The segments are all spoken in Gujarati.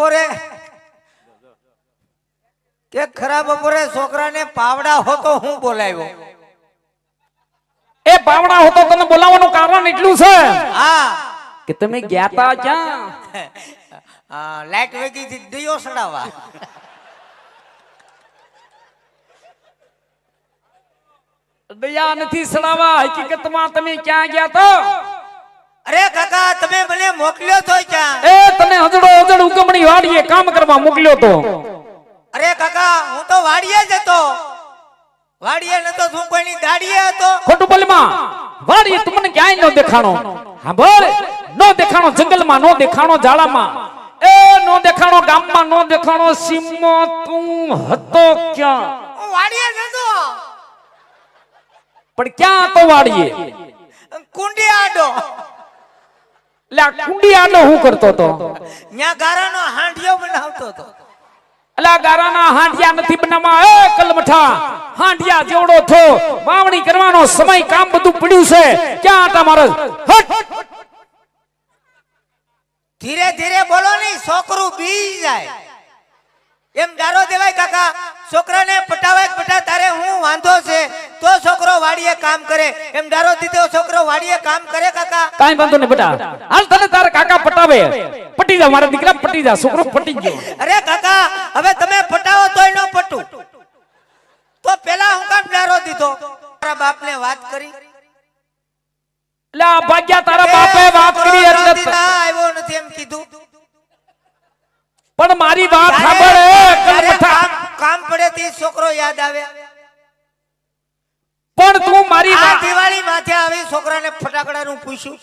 બપોરે કે ખરા બપોરે છોકરાને પાવડા હોતો હું બોલાવ્યો. એ પાવડા હોતો તને બોલાવવાનું કારણ એટલું છે હા કે તમે ગયા તા ક્યાં? લાઈટ વેગી થી દિયો સડાવવા. દયા નથી સડાવા, હકીકતમાં તમે ક્યાં ગયા તા? અરે કાકા તમે મને મોકલ્યો તો ક્યાં? એ તને હજડ ઉગમણી વાડીએ કામ કરવા મોકલ્યો તો. અરે કાકા હું તો વાડીએ જ હતો. વાડીએ નતો, હું કોઈની દાડીએ હતો. ખોટું બોલમાં. વાડીએ તમને ક્યાંય ન દેખાણો. હા બોલ, નો દેખાણો જંગલમાં, નો દેખાણો ઝાડામાં, એ નો દેખાણો ગામમાં, નો દેખાણો સીમમાં. તું હતો ક્યાં? હું વાડીએ જ હતો. પણ ક્યાં તો વાડીએ? કુંડી આડો. એટલે આ કુંડી આડો હું કરતો તો? ન્યા ગારાનો હાંડિયો બનાવતો હતો. અલા ગારાના હાંડિયા નથી બનાવવા. એ કલમઠા, હાંડિયા જેવડો થો, વાવણી કરવાનો સમય, કામ બધું પડ્યું છે. ક્યાં તમારો? હટ! ધીરે ધીરે બોલો ની, છોકરું બી જાય. એમ ગારો દેવાય કાકા? છોકરાને પટાવાય તારે હું વાંધો છે તો છોકરો વાડીએ કામ કરે. એમ ગારો દીધો છોકરો વાડીએ કામ કરે કાકા? કાઈ વાંધો નહીં બેટા, હાલ તને તારા કાકા પટાવે. પટી જા મારા દીકરા, પટી જા. છોકરો પટી ગયો. અરે કાકા હવે તમે પટાવો તોય ન પટું તો પેલા હું કામ ગારો દીધો? તારા બાપને વાત કરી? એટલે આ ભાગ્યા તારા બાપે વાત કરી એટલે આવ્યો નથી એમ કીધું. પણ મારી વાત સાંભળ. કલમઠા, કામ પડે તે છોકરો યાદ આવે. પણ તું મારી આ વાત, દિવાળી માથે આવી છોકરાને ફટાકડાનું પૂછ્યું?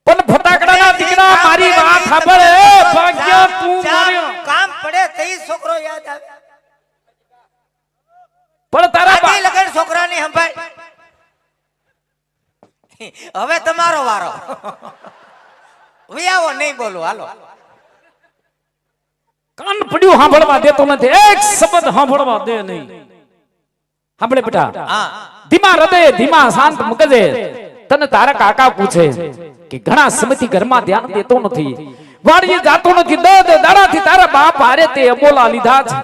પણ ફટાકડાના દીકરા મારી વાત સાંભળ. ભાગ્યા તું મારી કામ પડે તે છોકરો યાદ આવે. પણ તારા આથી લગન છોકરાની સંભાળ. હવે તમારો વારો. વિયાવો નહીં બોલો, હાલો. કાન પડ્યું સાંભળવા દેતો નથી. એક શબ્દ સાંભળવા દે નહીં. સાંભળે બેટા, ધીમા હૃદય, ધીમા શાંત મગજે તને તારા કાકા પૂછે કે ઘણા સમયથી ઘરમાં ધ્યાન દેતો નથી, વાડીએ જાતો નથી, દાડાથી તારા બાપ હારે તે અબોલા લીધા છે.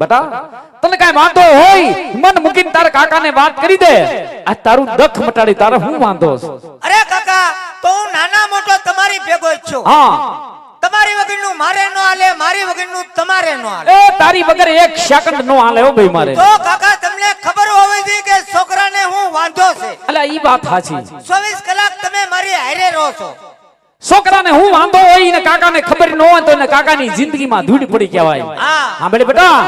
બેટા તને કાઈ વાંધો હોય મન મૂકીને તારા કાકાને વાત કરી દે. આ તારું દખ મટાડી તારે હું વાંધો છે? અરે કાકા તો હું નાના મોટો તમારી ભેગો જ છું. હા, તમારી વગરનું મારે નો હાલે, મારી વગરનું તમારે નો હાલે. એ તારી વગર એક સેકન્ડ નો હાલે હો ભાઈ મારે. તો કાકા તમને ખબર હોવી જોઈએ કે છોકરાને હું વાંધો છે. અલા ઈ વાત સાચી. 24 કલાક તમે મારી હારે રહો છો. છોકરાને હું વાંધો હોય ને કાકાને ખબર ન હોય તો એને કાકાની જિંદગીમાં ધૂળ પડી કહેવાય. હા બેટા.